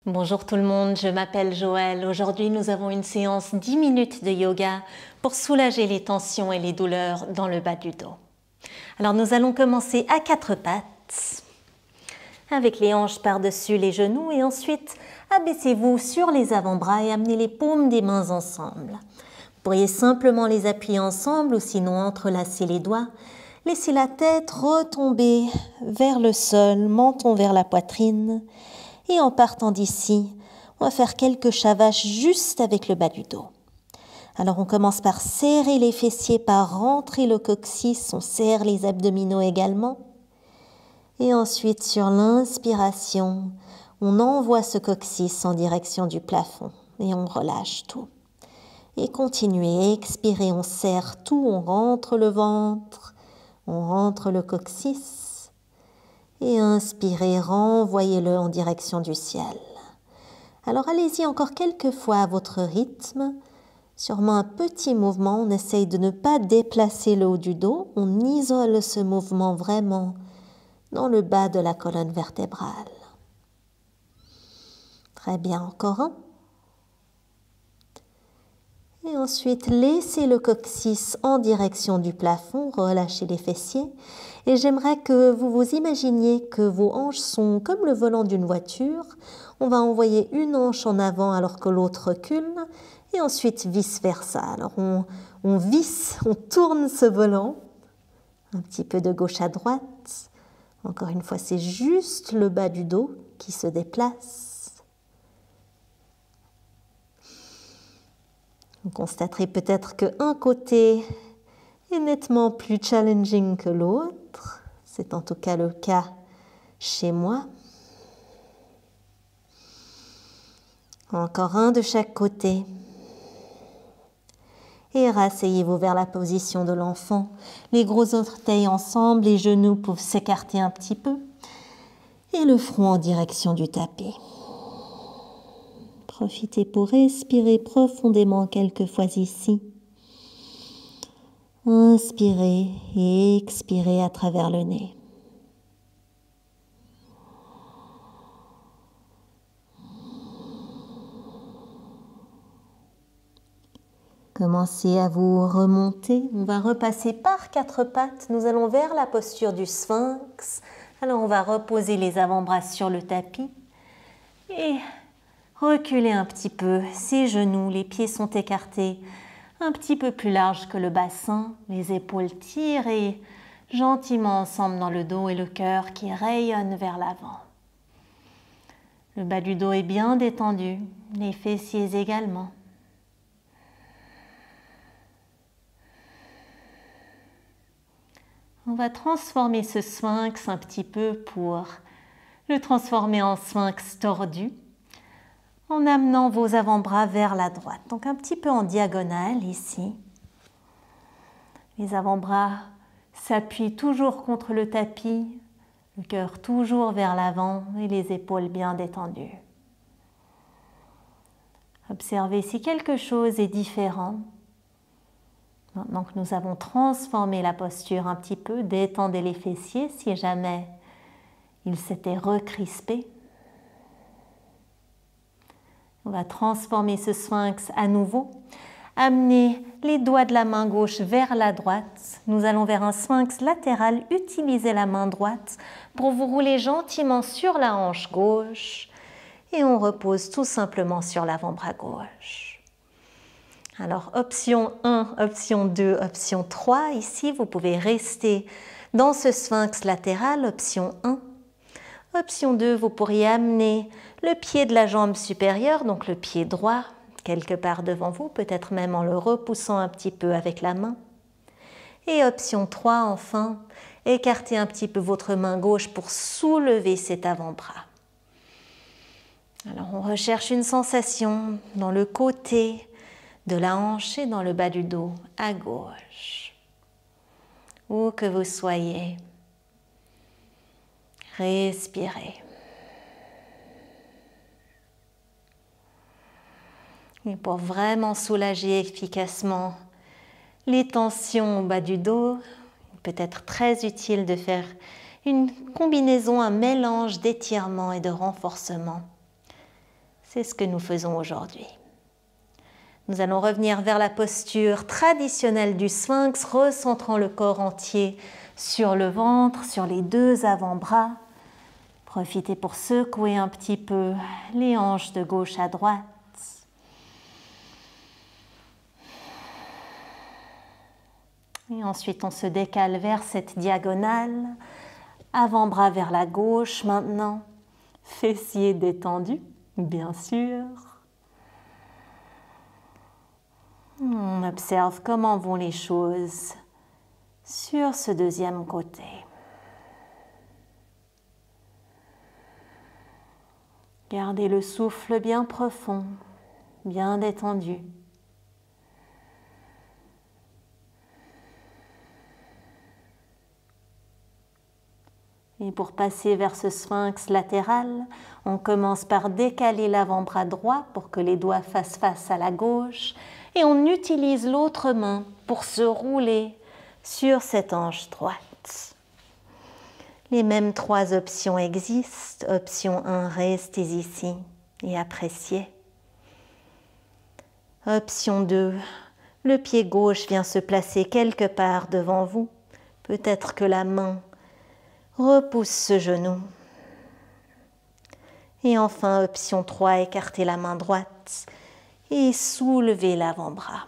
Bonjour tout le monde, je m'appelle Joëlle. Aujourd'hui, nous avons une séance 10 minutes de yoga pour soulager les tensions et les douleurs dans le bas du dos. Alors, nous allons commencer à quatre pattes, avec les hanches par-dessus les genoux et ensuite, abaissez-vous sur les avant-bras et amenez les paumes des mains ensemble. Vous pourriez simplement les appuyer ensemble ou sinon entrelacer les doigts. Laissez la tête retomber vers le sol, menton vers la poitrine. Et en partant d'ici, on va faire quelques chavaches juste avec le bas du dos. Alors on commence par serrer les fessiers, par rentrer le coccyx, on serre les abdominaux également. Et ensuite, sur l'inspiration, on envoie ce coccyx en direction du plafond et on relâche tout. Et continuez, expirez, on serre tout, on rentre le ventre, on rentre le coccyx. Et inspirez, renvoyez-le en direction du ciel. Alors allez-y encore quelques fois à votre rythme. Sûrement un petit mouvement, on essaye de ne pas déplacer le haut du dos. On isole ce mouvement vraiment dans le bas de la colonne vertébrale. Très bien, encore un. Et ensuite, laissez le coccyx en direction du plafond, relâchez les fessiers. Et j'aimerais que vous vous imaginiez que vos hanches sont comme le volant d'une voiture. On va envoyer une hanche en avant alors que l'autre recule et ensuite vice-versa. Alors on visse, on tourne ce volant un petit peu de gauche à droite. Encore une fois, c'est juste le bas du dos qui se déplace. Vous constaterez peut-être qu'un côté est nettement plus challenging que l'autre. C'est en tout cas le cas chez moi. Encore un de chaque côté. Et rasseyez-vous vers la position de l'enfant. Les gros orteils ensemble, les genoux peuvent s'écarter un petit peu. Et le front en direction du tapis. Profitez pour respirer profondément quelques fois ici. Inspirez et expirez à travers le nez. Commencez à vous remonter. On va repasser par quatre pattes. Nous allons vers la posture du sphinx. Alors on va reposer les avant-bras sur le tapis et reculez un petit peu ses genoux, les pieds sont écartés un petit peu plus large que le bassin, les épaules tirées gentiment ensemble dans le dos et le cœur qui rayonne vers l'avant. Le bas du dos est bien détendu, les fessiers également. On va transformer ce sphinx un petit peu pour le transformer en sphinx tordu en amenant vos avant-bras vers la droite. Donc un petit peu en diagonale ici. Les avant-bras s'appuient toujours contre le tapis, le cœur toujours vers l'avant et les épaules bien détendues. Observez si quelque chose est différent. Maintenant que nous avons transformé la posture un petit peu, détendez les fessiers si jamais ils s'étaient recrispés. On va transformer ce sphinx à nouveau. Amenez les doigts de la main gauche vers la droite. Nous allons vers un sphinx latéral. Utilisez la main droite pour vous rouler gentiment sur la hanche gauche. Et on repose tout simplement sur l'avant-bras gauche. Alors, option 1, option 2, option 3. Ici, vous pouvez rester dans ce sphinx latéral, option 1. Option 2, vous pourriez amener le pied de la jambe supérieure, donc le pied droit, quelque part devant vous, peut-être même en le repoussant un petit peu avec la main. Et option 3, enfin, écartez un petit peu votre main gauche pour soulever cet avant-bras. Alors on recherche une sensation dans le côté de la hanche et dans le bas du dos, à gauche. Où que vous soyez, respirez. Et pour vraiment soulager efficacement les tensions au bas du dos, il peut être très utile de faire une combinaison, un mélange d'étirement et de renforcement. C'est ce que nous faisons aujourd'hui. Nous allons revenir vers la posture traditionnelle du sphinx, recentrant le corps entier sur le ventre, sur les deux avant-bras. Profitez pour secouer un petit peu les hanches de gauche à droite. Et ensuite, on se décale vers cette diagonale. Avant-bras vers la gauche maintenant. Fessiers détendus, bien sûr. On observe comment vont les choses sur ce deuxième côté. Gardez le souffle bien profond, bien détendu. Et pour passer vers ce sphinx latéral, on commence par décaler l'avant-bras droit pour que les doigts fassent face à la gauche et on utilise l'autre main pour se rouler sur cette hanche droite. Les mêmes trois options existent. Option 1, restez ici et appréciez. Option 2, le pied gauche vient se placer quelque part devant vous. Peut-être que la main repousse ce genou. Et enfin, option 3, écartez la main droite et soulevez l'avant-bras.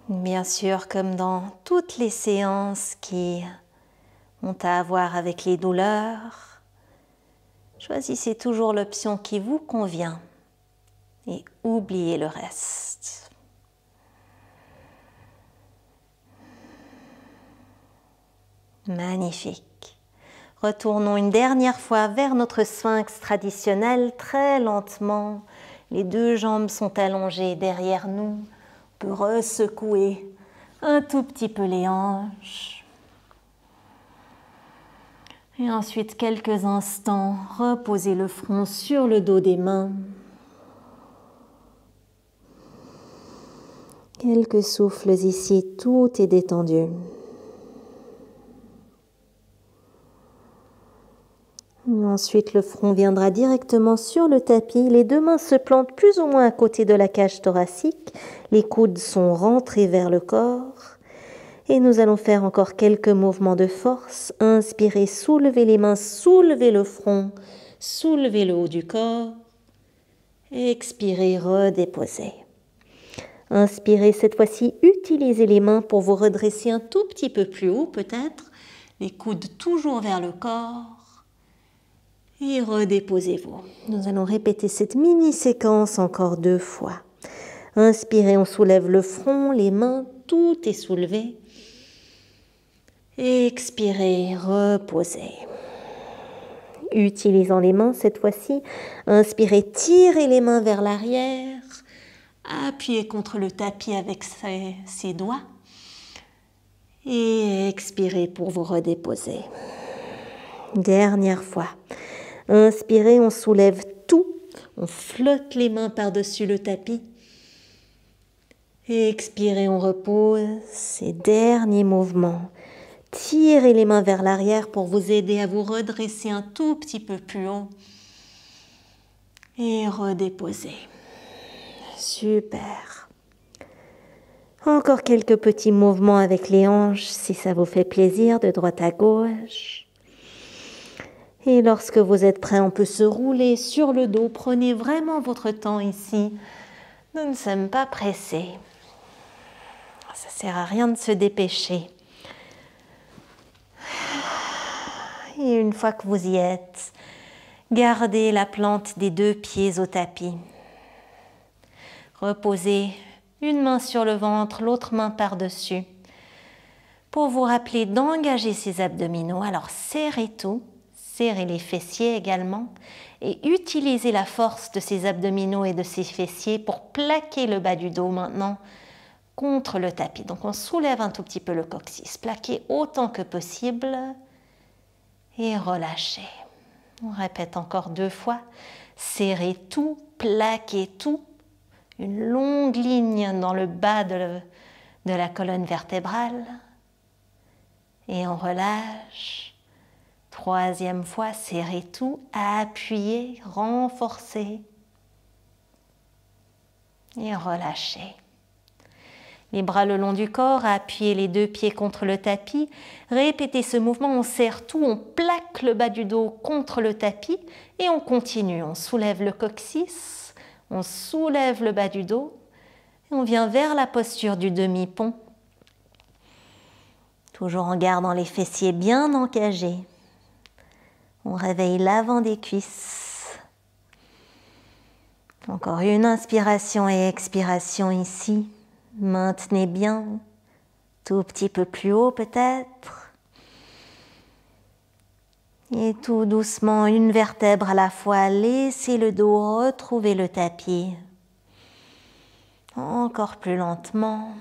Bien sûr, comme dans toutes les séances qui ont à voir avec les douleurs, choisissez toujours l'option qui vous convient et oubliez le reste. Magnifique. Retournons une dernière fois vers notre sphinx traditionnel, très lentement. Les deux jambes sont allongées derrière nous. On peut ressecouer un tout petit peu les hanches. Et ensuite, quelques instants, reposez le front sur le dos des mains. Quelques souffles ici, tout est détendu. Et ensuite, le front viendra directement sur le tapis. Les deux mains se plantent plus ou moins à côté de la cage thoracique. Les coudes sont rentrés vers le corps. Et nous allons faire encore quelques mouvements de force. Inspirez, soulevez les mains, soulevez le front, soulevez le haut du corps. Expirez, redéposez. Inspirez, cette fois-ci, utilisez les mains pour vous redresser un tout petit peu plus haut peut-être. Les coudes toujours vers le corps. Et redéposez-vous. Nous allons répéter cette mini-séquence encore 2 fois. Inspirez, on soulève le front, les mains, tout est soulevé. Expirez, reposez. Utilisant les mains cette fois-ci, inspirez, tirez les mains vers l'arrière, appuyez contre le tapis avec ses doigts et expirez pour vous redéposer. Dernière fois. Inspirez, on soulève tout, on flotte les mains par-dessus le tapis. Expirez, on repose. Et dernier mouvement. Tirez les mains vers l'arrière pour vous aider à vous redresser un tout petit peu plus haut. Et redéposez. Super. Encore quelques petits mouvements avec les hanches si ça vous fait plaisir, de droite à gauche. Et lorsque vous êtes prêt, on peut se rouler sur le dos. Prenez vraiment votre temps ici. Nous ne sommes pas pressés. Ça ne sert à rien de se dépêcher. Et une fois que vous y êtes, gardez la plante des 2 pieds au tapis. Reposez une main sur le ventre, l'autre main par-dessus. Pour vous rappeler d'engager ces abdominaux, alors serrez tout. Serrez les fessiers également et utilisez la force de ces abdominaux et de ces fessiers pour plaquer le bas du dos maintenant contre le tapis. Donc on soulève un tout petit peu le coccyx, plaquez autant que possible et relâchez. On répète encore 2 fois, serrez tout, plaquez tout, une longue ligne dans le bas de la colonne vertébrale. Et on relâche. Troisième fois, serrez tout, appuyez, renforcez. Et relâchez. Les bras le long du corps, appuyez les deux pieds contre le tapis. Répétez ce mouvement, on serre tout, on plaque le bas du dos contre le tapis et on continue. On soulève le coccyx, on soulève le bas du dos et on vient vers la posture du demi-pont. Toujours en gardant les fessiers bien encagés. On réveille l'avant des cuisses. Encore une inspiration et expiration ici. Maintenez bien, tout petit peu plus haut peut-être. Et tout doucement, une vertèbre à la fois, laissez le dos retrouver le tapis. Encore plus lentement.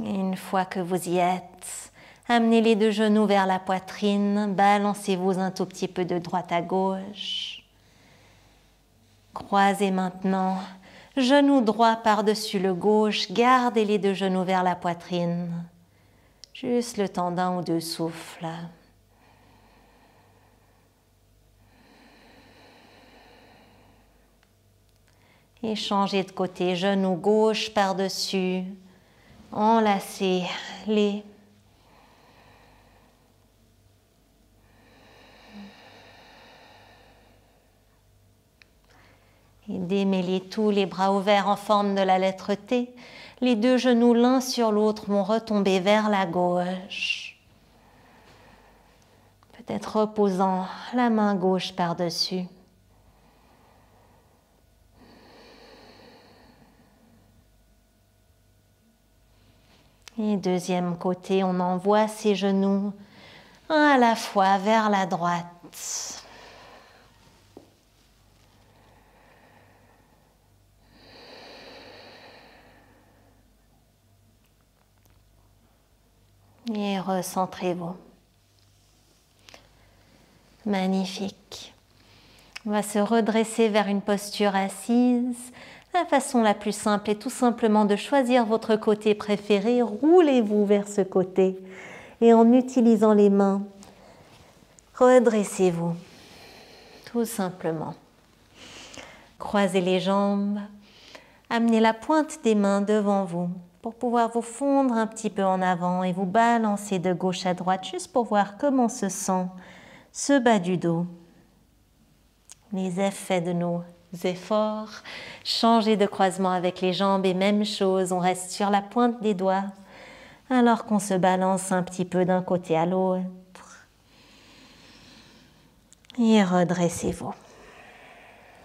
Et une fois que vous y êtes, amenez les deux genoux vers la poitrine, balancez-vous un tout petit peu de droite à gauche. Croisez maintenant, genou droit par-dessus le gauche, gardez les deux genoux vers la poitrine. Juste le temps d'un ou deux souffles. Et changez de côté, genou gauche par-dessus, enlacez-les. Et démêlez tous les bras ouverts en forme de la lettre T. Les deux genoux l'un sur l'autre vont retomber vers la gauche. Peut-être reposant la main gauche par-dessus. Et deuxième côté, on envoie ses genoux un à la fois vers la droite. Et recentrez-vous. Magnifique. On va se redresser vers une posture assise. La façon la plus simple est tout simplement de choisir votre côté préféré. Roulez-vous vers ce côté. Et en utilisant les mains, redressez-vous. Tout simplement. Croisez les jambes. Amenez la pointe des mains devant vous pour pouvoir vous fondre un petit peu en avant et vous balancer de gauche à droite juste pour voir comment se sent ce bas du dos. Les effets de nos efforts. Changez de croisement avec les jambes et même chose, on reste sur la pointe des doigts alors qu'on se balance un petit peu d'un côté à l'autre. Et redressez-vous.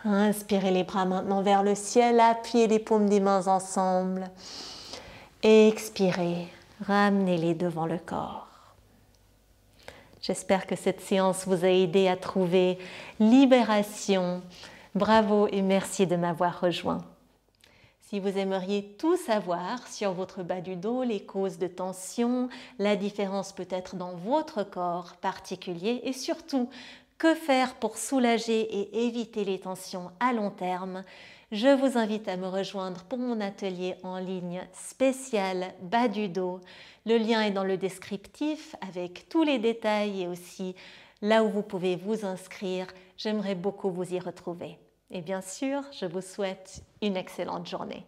Inspirez les bras maintenant vers le ciel, appuyez les paumes des mains ensemble. Expirez, ramenez-les devant le corps. J'espère que cette séance vous a aidé à trouver libération. Bravo et merci de m'avoir rejoint. Si vous aimeriez tout savoir sur votre bas du dos, les causes de tension, la différence peut-être dans votre corps particulier et surtout, que faire pour soulager et éviter les tensions à long terme, je vous invite à me rejoindre pour mon atelier en ligne spécial bas du dos. Le lien est dans le descriptif avec tous les détails et aussi là où vous pouvez vous inscrire. J'aimerais beaucoup vous y retrouver. Et bien sûr, je vous souhaite une excellente journée.